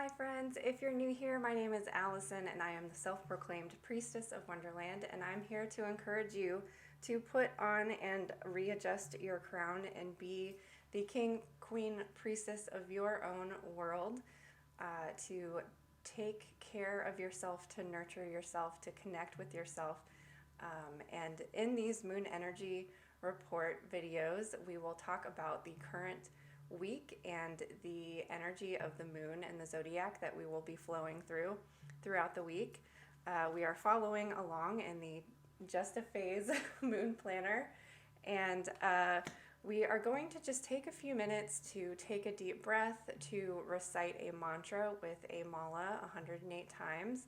Hi friends, if you're new here, my name is Allison and I am the self-proclaimed priestess of Wonderland, and I'm here to encourage you to put on and readjust your crown and be the king, queen, priestess of your own world, to take care of yourself, to nurture yourself, to connect with yourself. And in these moon energy report videos, we will talk about the current week and the energy of the moon and the zodiac that we will be flowing throughout the week. We are following along in the Just a Phase moon planner, and we are going to just take a few minutes to take a deep breath, to recite a mantra with a mala 108 times.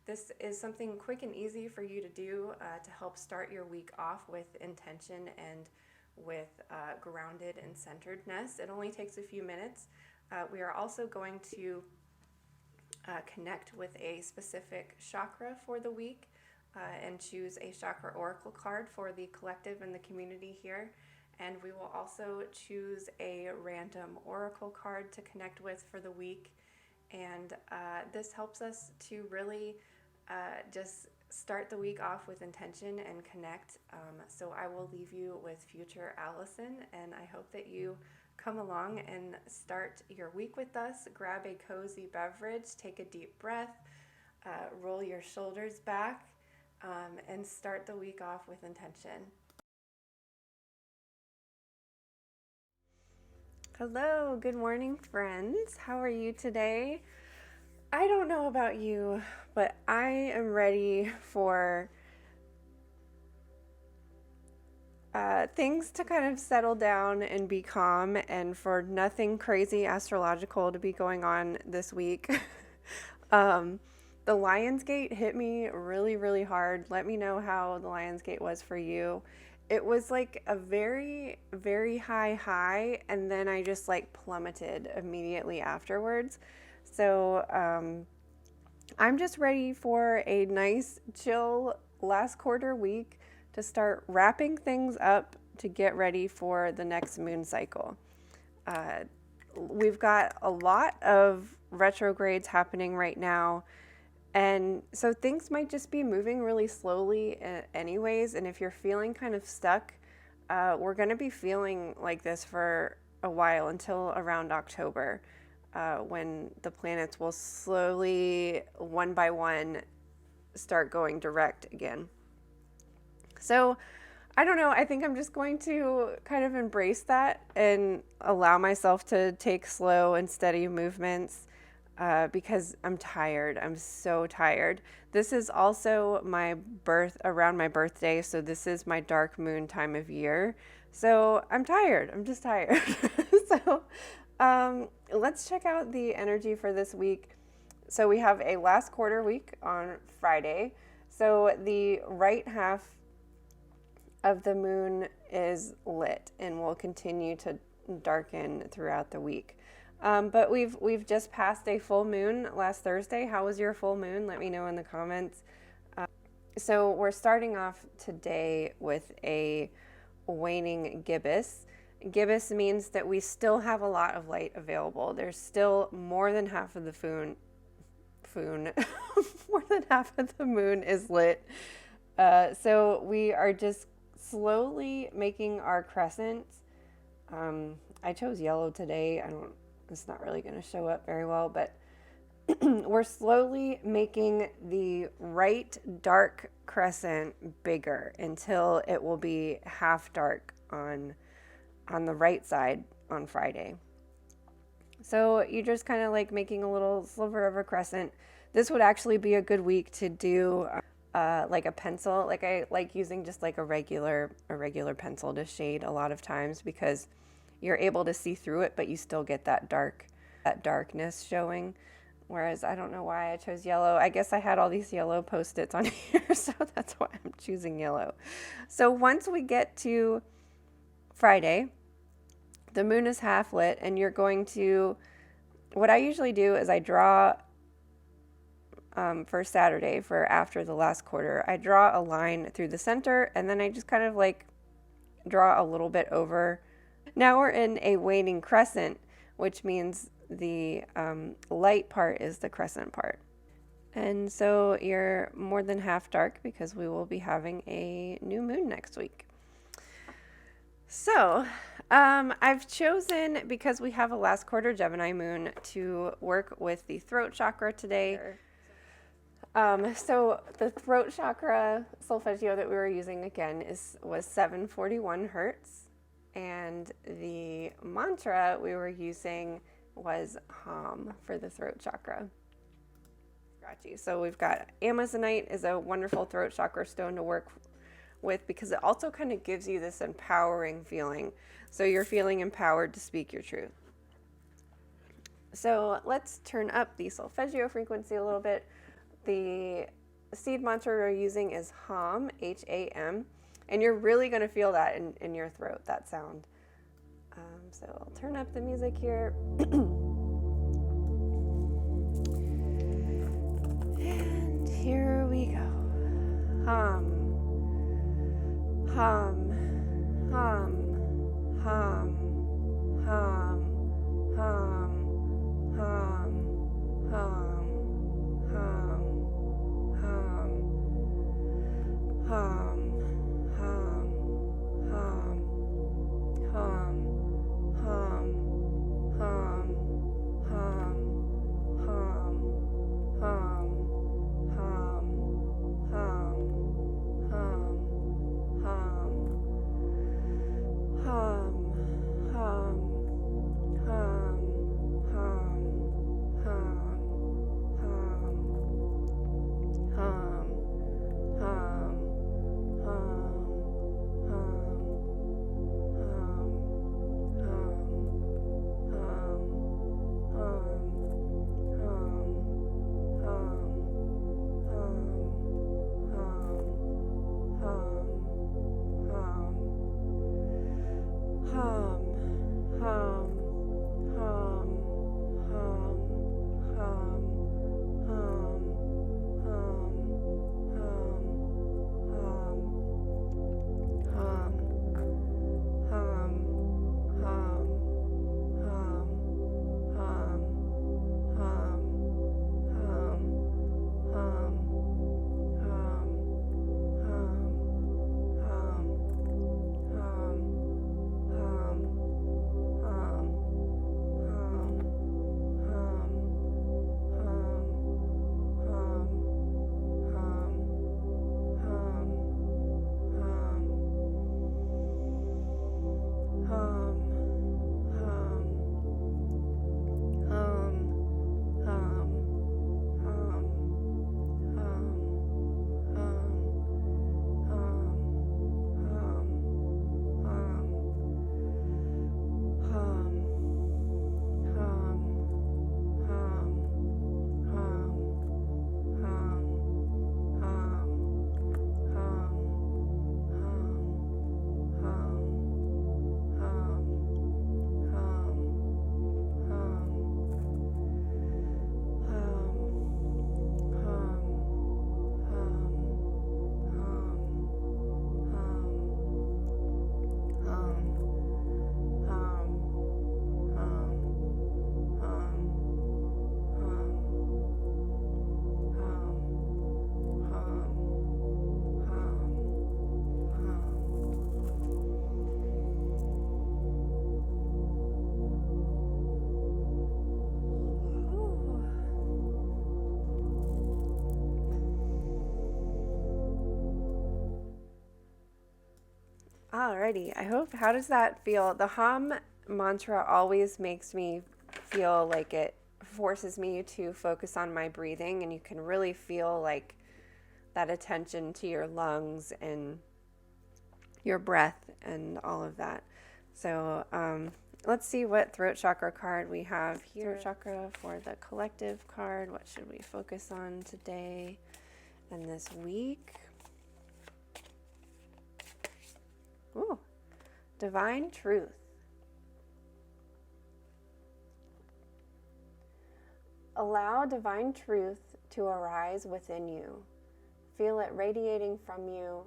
This is something quick and easy for you to do to help start your week off with intention and with grounded and centeredness. It only takes a few minutes. We are also going to connect with a specific chakra for the week and choose a chakra oracle card for the collective and the community here. And we will also choose a random oracle card to connect with for the week. And this helps us to really just start the week off with intention and connect. So I will leave you with future Allison, and I hope that you come along and start your week with us. Grab a cozy beverage, take a deep breath, roll your shoulders back, and start the week off with intention. Hello, good morning, friends. How are you today? I don't know about you, but I am ready for things to kind of settle down and be calm, and for nothing crazy astrological to be going on this week. The Lionsgate hit me really, really hard. Let me know how the Lionsgate was for you. It was like a very, very high, and then I just like plummeted immediately afterwards. So I'm just ready for a nice, chill last quarter week to start wrapping things up to get ready for the next moon cycle. We've got a lot of retrogrades happening right now, and so things might just be moving really slowly anyways. And if you're feeling kind of stuck, we're going to be feeling like this for a while until around October, when the planets will slowly, one by one, start going direct again. So I don't know, I think I'm just going to kind of embrace that and allow myself to take slow and steady movements, because I'm tired. I'm so tired. This is also around my birthday, so this is my dark moon time of year. So I'm tired. I'm just tired. So let's check out the energy for this week. So we have a last quarter week on Friday. So the right half of the moon is lit and will continue to darken throughout the week. But we've just passed a full moon last Thursday. How was your full moon? Let me know in the comments. So we're starting off today with a waning gibbous. Gibbous means that we still have a lot of light available. There's still more than half of the more than half of the moon is lit. So we are just slowly making our crescents. I chose yellow today. It's not really going to show up very well, but we're slowly making the right dark crescent bigger until it will be half dark on the right side on Friday. So you're just kind of like making a little sliver of a crescent. This would actually be a good week to do like a pencil. Like I like using just like a regular pencil to shade a lot of times, because you're able to see through it, but you still get that darkness showing. Whereas I don't know why I chose yellow. I guess I had all these yellow Post-its on here, so that's why I'm choosing yellow. So once we get to Friday, the moon is half lit, and you're going to, what I usually do is I draw, for Saturday, for after the last quarter, I draw a line through the center, and then I just kind of like draw a little bit over. Now we're in a waning crescent, which means the light part is the crescent part. And so you're more than half dark because we will be having a new moon next week. So I've chosen, because we have a last quarter Gemini moon, to work with the throat chakra today. So the throat chakra solfeggio that we were using again was 741 hertz, and the mantra we were using was Hum for the throat chakra. So we've got Amazonite is a wonderful throat chakra stone to work with because it also kind of gives you this empowering feeling. So you're feeling empowered to speak your truth. So let's turn up the solfeggio frequency a little bit. The seed mantra we're using is Hum, H-A-M, and you're really going to feel that in your throat, that sound. So I'll turn up the music here. And here we go. Hum, hum, hum, hum, hum, hum, hum, hum, hum, hum, hum, hum, hum, hum, hum, hum, hum, hum, hum. Alrighty, how does that feel? The Hum mantra always makes me feel like it forces me to focus on my breathing, and you can really feel like that attention to your lungs and your breath and all of that. So let's see what throat chakra card we have here. Throat chakra for the collective card. What should we focus on today and this week? Ooh, divine truth. Allow divine truth to arise within you. Feel it radiating from you,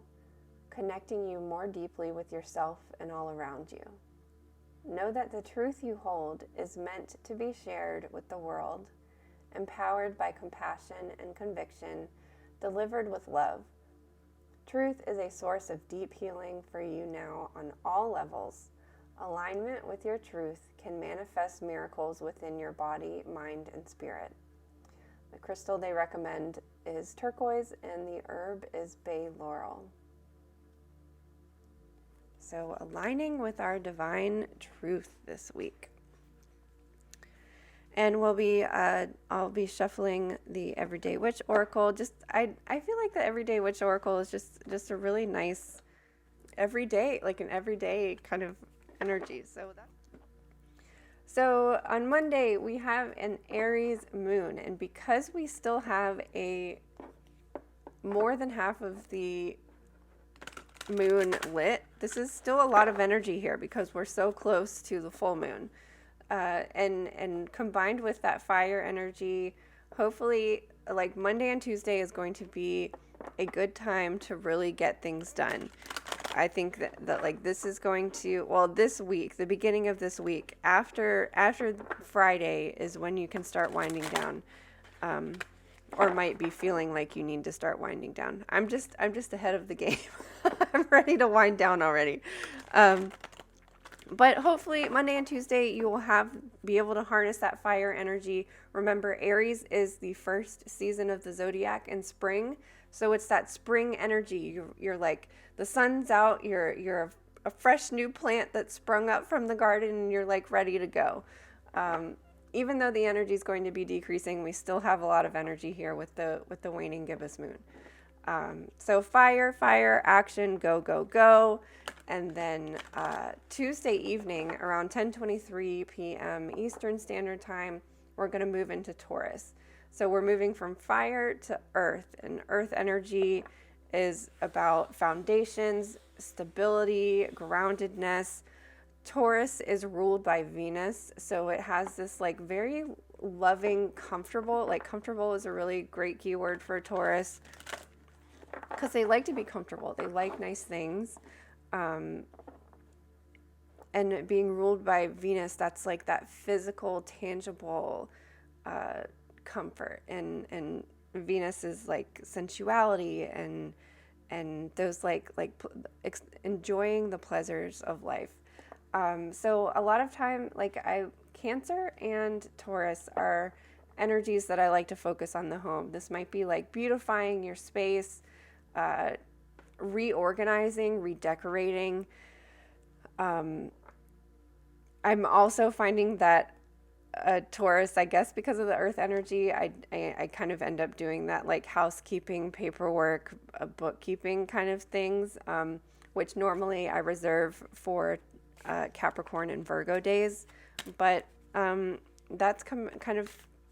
connecting you more deeply with yourself and all around you. Know that the truth you hold is meant to be shared with the world, empowered by compassion and conviction, delivered with love. Truth is a source of deep healing for you now on all levels. Alignment with your truth can manifest miracles within your body, mind, and spirit. The crystal they recommend is turquoise, and the herb is bay laurel. So, aligning with our divine truth this week. And I'll be shuffling the Everyday Witch Oracle. I feel like the Everyday Witch Oracle is just a really nice everyday, like an everyday kind of energy. So on Monday we have an Aries moon, and because we still have more than half of the moon lit, this is still a lot of energy here because we're so close to the full moon. And combined with that fire energy, hopefully like Monday and Tuesday is going to be a good time to really get things done. I think that like this is going to, well, this week, the beginning of this week, after Friday is when you can start winding down, or might be feeling like you need to start winding down. I'm just ahead of the game. I'm ready to wind down already. But hopefully Monday and Tuesday you will be able to harness that fire energy. Remember, Aries is the first season of the zodiac in spring. So it's that spring energy. You're like, the sun's out, you're a fresh new plant that sprung up from the garden, and you're like ready to go. Even though the energy is going to be decreasing, we still have a lot of energy here with the waning gibbous moon. So fire, action, go, go, go. And then Tuesday evening around 10:23 p.m. Eastern Standard Time, we're going to move into Taurus. So we're moving from fire to earth, and earth energy is about foundations, stability, groundedness. Taurus is ruled by Venus, so it has this like very loving, comfortable, like comfortable is a really great keyword for Taurus because they like to be comfortable. They like nice things. And being ruled by Venus, that's like that physical, tangible comfort. And Venus is like sensuality and those like enjoying the pleasures of life. So a lot of time, Cancer and Taurus are energies that I like to focus on the home. This might be like beautifying your space, reorganizing, redecorating. I'm also finding that Taurus, I guess because of the earth energy, I kind of end up doing that like housekeeping, paperwork, bookkeeping kind of things, which normally I reserve for Capricorn and Virgo days. But that's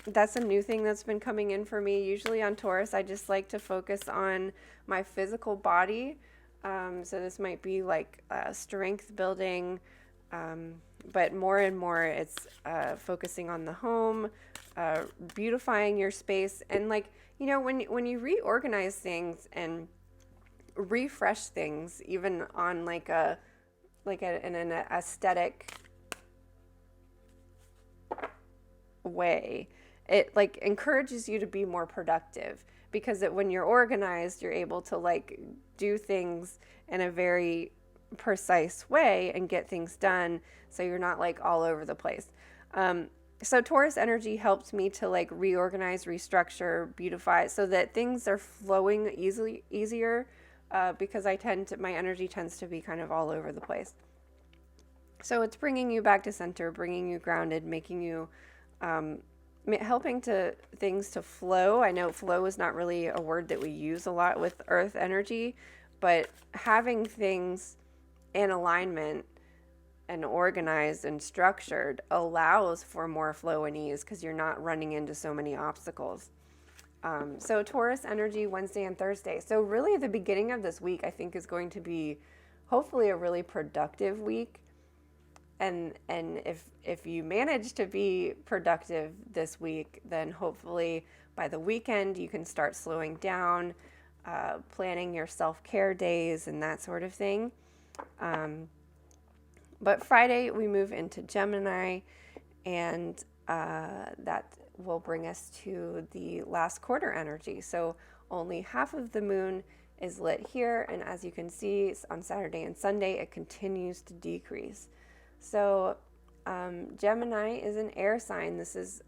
that's a new thing that's been coming in for me. Usually on Taurus, I just like to focus on my physical body. So this might be like strength building, but more and more it's focusing on the home, beautifying your space. And when you reorganize things and refresh things, even on in an aesthetic way, it like encourages you to be more productive, because when you're organized, you're able to like do things in a very precise way and get things done, so you're not like all over the place. So Taurus energy helps me to like reorganize, restructure, beautify, so that things are flowing easier, because my energy tends to be kind of all over the place. So it's bringing you back to center, bringing you grounded, making you helping things to flow. I know flow is not really a word that we use a lot with earth energy, but having things in alignment and organized and structured allows for more flow and ease, because you're not running into so many obstacles. So Taurus energy Wednesday and Thursday. So really the beginning of this week, I think, is going to be hopefully a really productive week. And if you manage to be productive this week, then hopefully by the weekend you can start slowing down, planning your self-care days and that sort of thing. But Friday we move into Gemini, and that will bring us to the last quarter energy. So only half of the moon is lit here, and as you can see on Saturday and Sunday, it continues to decrease. So Gemini is an air sign. This is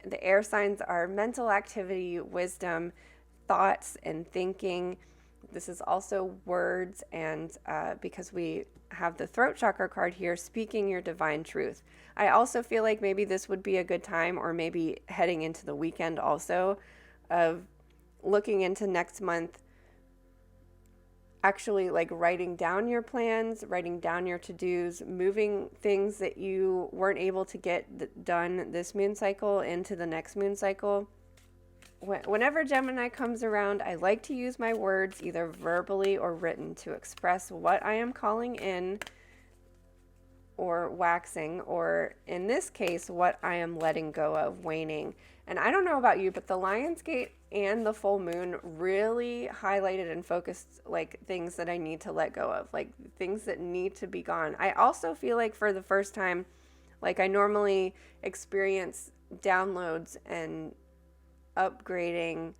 the air signs are mental activity, wisdom, thoughts, and thinking. This is also words, and because we have the throat chakra card here, speaking your divine truth. I also feel like maybe this would be a good time, or maybe heading into the weekend also, of looking into next month, actually like writing down your plans, writing down your to-dos, moving things that you weren't able to get done this moon cycle into the next moon cycle. Whenever Gemini comes around, I like to use my words, either verbally or written, to express what I am calling in or waxing, or in this case, what I am letting go of, waning. And I don't know about you, but the Lionsgate and the full moon really highlighted and focused like things that I need to let go of, like things that need to be gone. I also feel like for the first time, like I normally experience downloads and upgrading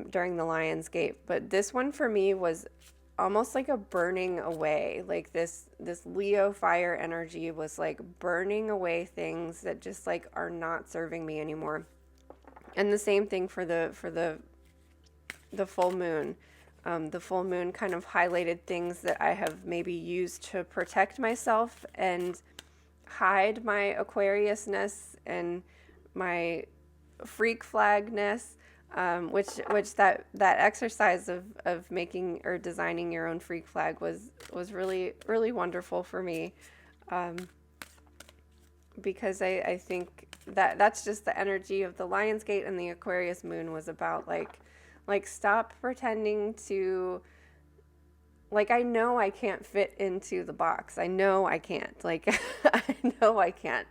during the Lionsgate, but this one for me was almost like a burning away. Like this Leo fire energy was like burning away things that just like are not serving me anymore. And the same thing for the full moon. The full moon kind of highlighted things that I have maybe used to protect myself and hide my Aquariusness and my freak flagness, which that exercise of making or designing your own freak flag was really, really wonderful for me, because I think that's just the energy of the Lionsgate, and the Aquarius moon was about like stop pretending to, like, I know I can't fit into the box. I know I can't. Like, I know I can't.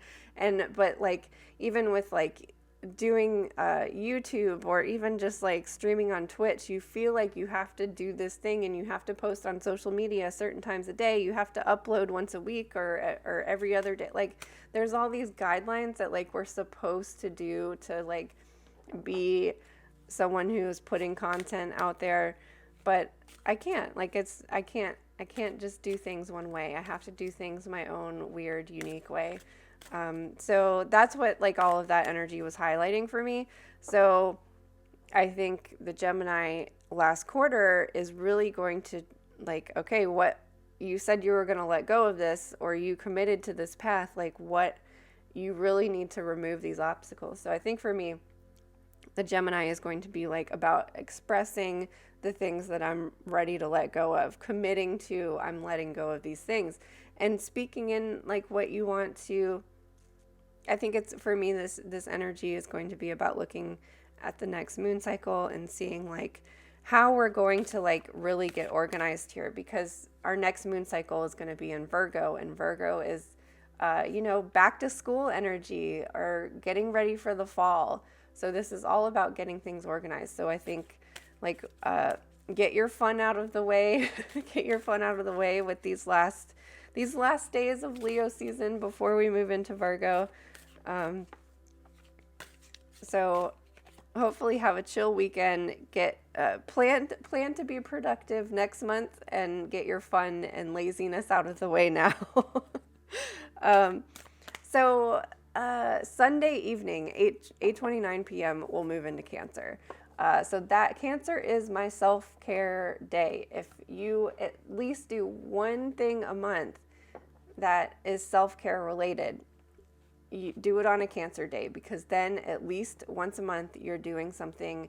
But like, even with like doing YouTube, or even just like streaming on Twitch, you feel like you have to do this thing, and you have to post on social media certain times a day. You have to upload once a week or every other day. Like, there's all these guidelines that like we're supposed to do to like be someone who's putting content out there. But I can't. Like, I can't just do things one way. I have to do things my own weird, unique way. So that's what like all of that energy was highlighting for me. So I think the Gemini last quarter is really going to like, okay, what you said you were going to let go of this, or you committed to this path, like what you really need to remove these obstacles. So I think for me, the Gemini is going to be like about expressing the things that I'm ready to let go of, committing to, I'm letting go of these things, and speaking in like what you want to. I think it's, for me, this energy is going to be about looking at the next moon cycle and seeing like how we're going to like really get organized here, because our next moon cycle is going to be in Virgo, and Virgo is back to school energy, or getting ready for the fall. So this is all about getting things organized. So I think like get your fun out of the way, get your fun out of the way with these last days of Leo season before we move into Virgo. So hopefully have a chill weekend, get plan to be productive next month, and get your fun and laziness out of the way now. So Sunday evening, 8:29 p.m. we'll move into Cancer. So that Cancer is my self-care day. If you at least do one thing a month that is self-care related, you do it on a Cancer day, because then at least once a month you're doing something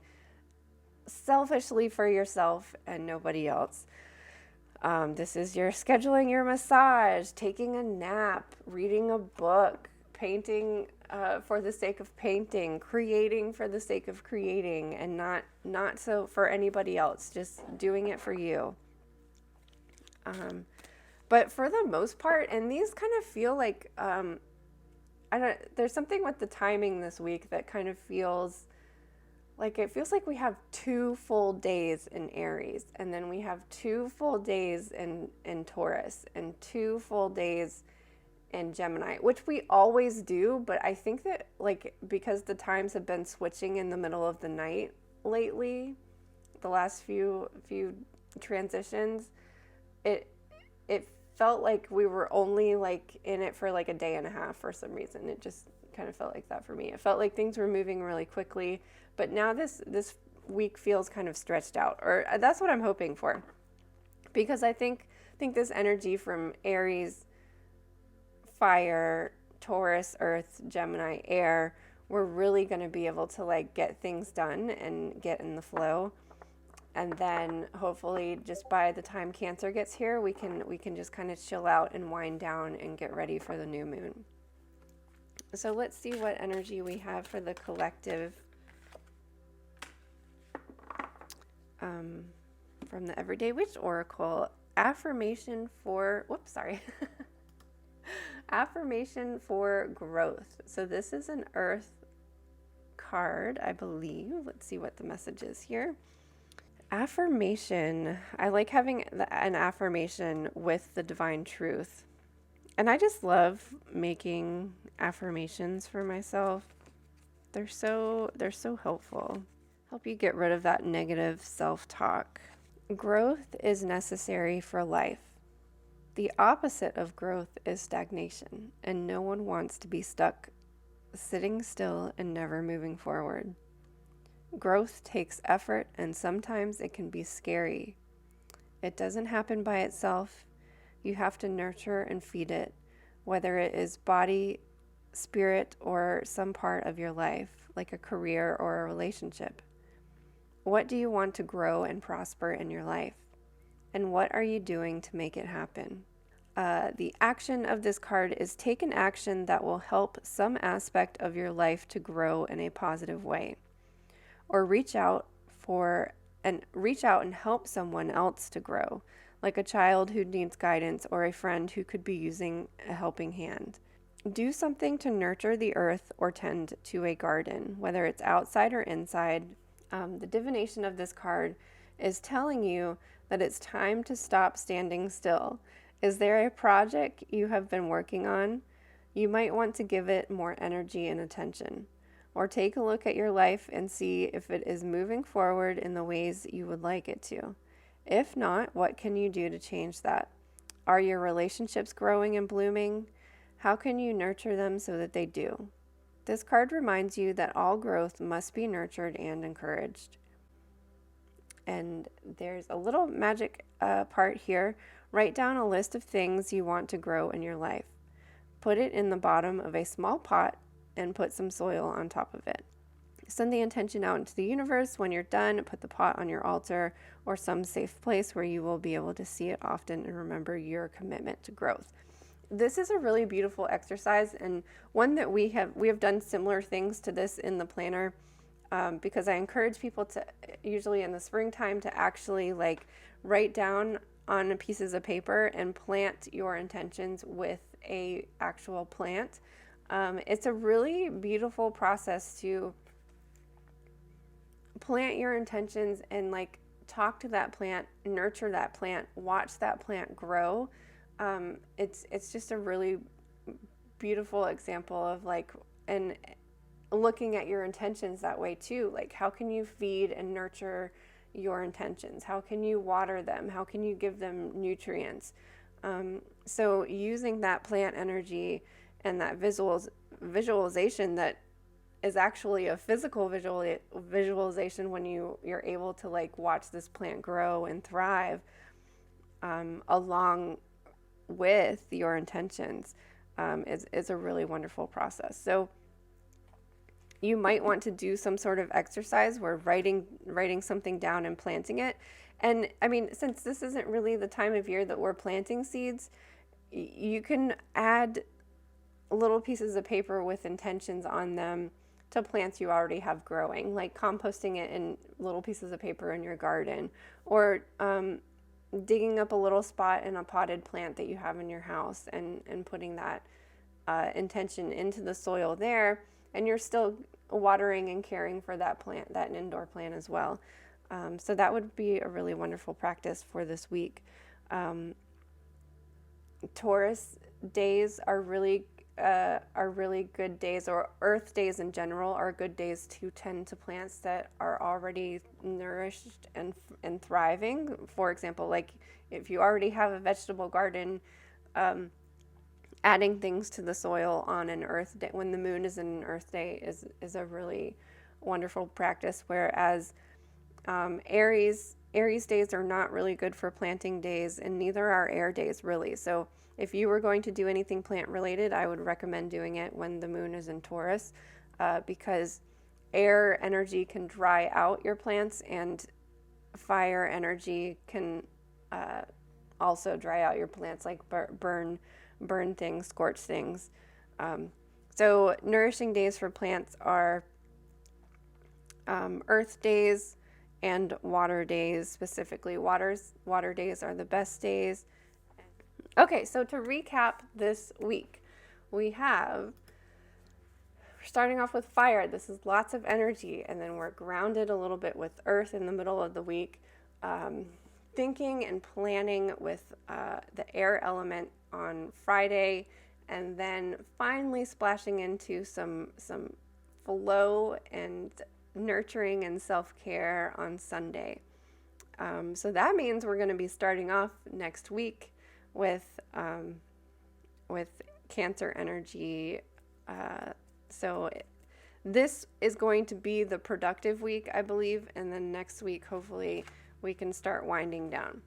selfishly for yourself and nobody else. This is your scheduling your massage, taking a nap, reading a book, painting for the sake of painting, creating for the sake of creating, and not so for anybody else, just doing it for you. But for the most part, and these kind of feel like, there's something with the timing this week that kind of feels like it feels like we have 2 full days in Aries, and then we have 2 full days in Taurus, and 2 full days in Gemini, which we always do. But I think that, like, because the times have been switching in the middle of the night lately, the last few transitions, it it felt like we were only like in it for like a day and a half for some reason. It just kind of felt like that for me. It felt like things were moving really quickly, but now this week feels kind of stretched out, or that's what I'm hoping for, because I think this energy from Aries, fire, Taurus, earth, Gemini, air, we're really going to be able to like get things done and get in the flow. And then hopefully just by the time Cancer gets here, we can just kind of chill out and wind down and get ready for the new moon. So let's see what energy we have for the collective from the Everyday Witch Oracle. Affirmation for, affirmation for growth. So this is an earth card, I believe. Let's see what the message is here. Affirmation. I like having an affirmation with the divine truth. And I just love making affirmations for myself. They're so helpful. Help you get rid of that negative self-talk. Growth is necessary for life. The opposite of growth is stagnation, and no one wants to be stuck sitting still and never moving forward. Growth takes effort, and sometimes it can be scary. It doesn't happen by itself. You have to nurture and feed it, whether it is body, spirit, or some part of your life, like a career or a relationship. What do you want to grow and prosper in your life? And what are you doing to make it happen? The action of this card is take an action that will help some aspect of your life to grow in a positive way. Or reach out and help someone else to grow, like a child who needs guidance or a friend who could be using a helping hand. Do something to nurture the earth or tend to a garden, whether it's outside or inside. The divination of this card is telling you that it's time to stop standing still. Is there a project you have been working on? You might want to give it more energy and attention. Or take a look at your life and see if it is moving forward in the ways you would like it to. If not, what can you do to change that? Are your relationships growing and blooming? How can you nurture them so that they do? This card reminds you that all growth must be nurtured and encouraged. And there's a little magic part here. Write down a list of things you want to grow in your life. Put it in the bottom of a small pot and put some soil on top of it. Send the intention out into the universe. When you're done, put the pot on your altar or some safe place where you will be able to see it often and remember your commitment to growth. This is a really beautiful exercise, and one that we have done similar things to this in the planner, because I encourage people to, usually in the springtime, to actually like write down on pieces of paper and plant your intentions with a actual plant. It's a really beautiful process to plant your intentions and like talk to that plant, nurture that plant, watch that plant grow. It's just a really beautiful example of like, and looking at your intentions that way too. Like, how can you feed and nurture your intentions? How can you water them? How can you give them nutrients? So using that plant energy and that visualization that is actually a physical visualization when you're able to like watch this plant grow and thrive along with your intentions is a really wonderful process. So you might want to do some sort of exercise where writing something down and planting it. And I mean, since this isn't really the time of year that we're planting seeds, you can add little pieces of paper with intentions on them to plants you already have growing, like composting it in little pieces of paper in your garden, or digging up a little spot in a potted plant that you have in your house and putting that intention into the soil there. And you're still watering and caring for that plant, that indoor plant as well. So that would be a really wonderful practice for this week. Taurus days are really good days, or Earth days in general are good days to tend to plants that are already nourished and thriving. For example, like if you already have a vegetable garden, adding things to the soil on an Earth day when the moon is in an Earth day is a really wonderful practice. Whereas Aries days are not really good for planting days, and neither are air days really. So if you were going to do anything plant related, I would recommend doing it when the moon is in Taurus, because air energy can dry out your plants, and fire energy can also dry out your plants, like burn things, scorch things. So nourishing days for plants are Earth days and water days. Specifically, water days are the best days. Okay, so to recap this week, we're starting off with fire. This is lots of energy, and then we're grounded a little bit with earth in the middle of the week. Thinking and planning with the air element on Friday, and then finally splashing into some flow and nurturing and self-care on Sunday. So that means we're going to be starting off next week with Cancer energy. So this is going to be the productive week, I believe, and then next week, hopefully, we can start winding down.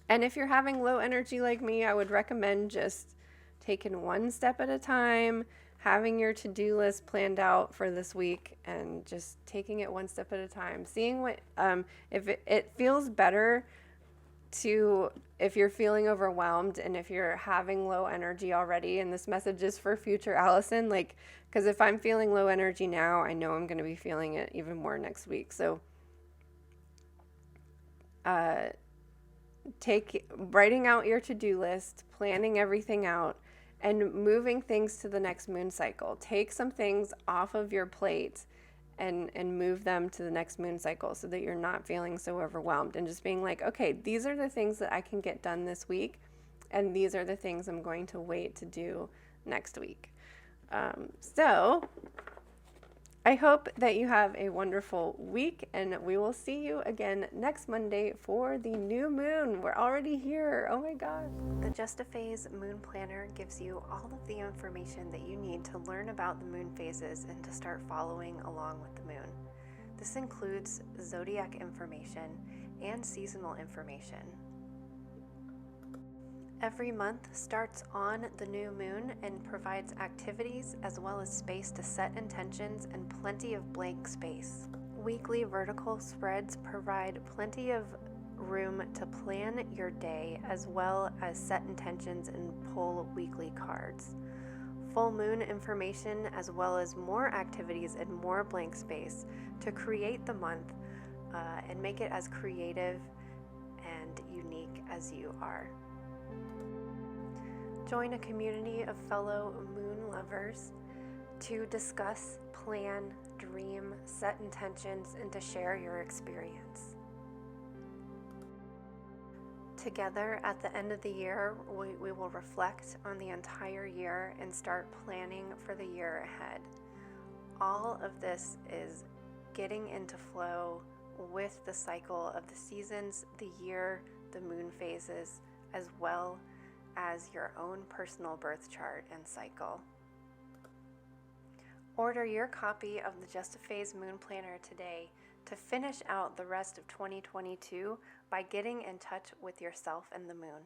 And if you're having low energy like me, I would recommend just taking one step at a time, having your to-do list planned out for this week, and just taking it one step at a time. Seeing what, if it feels better to, if you're feeling overwhelmed and if you're having low energy already, and this message is for future Allison, like, because if I'm feeling low energy now, I know I'm going to be feeling it even more next week. So writing out your to-do list, planning everything out, and moving things to the next moon cycle. Take some things off of your plate and move them to the next moon cycle so that you're not feeling so overwhelmed, and just being like, okay, these are the things that I can get done this week, and these are the things I'm going to wait to do next week. So I hope that you have a wonderful week, and we will see you again next Monday for the new moon. We're already here. Oh my God. The Just a Phase Moon Planner gives you all of the information that you need to learn about the moon phases and to start following along with the moon. This includes zodiac information and seasonal information. Every month starts on the new moon and provides activities as well as space to set intentions and plenty of blank space. Weekly vertical spreads provide plenty of room to plan your day as well as set intentions and pull weekly cards. Full moon information as well as more activities and more blank space to create the month and make it as creative and unique as you are. Join a community of fellow moon lovers to discuss, plan, dream, set intentions, and to share your experience. Together, at the end of the year, we will reflect on the entire year and start planning for the year ahead. All of this is getting into flow with the cycle of the seasons, the year, the moon phases, as well as your own personal birth chart and cycle. Order your copy of the Just a Phase Moon Planner today to finish out the rest of 2022 by getting in touch with yourself and the moon.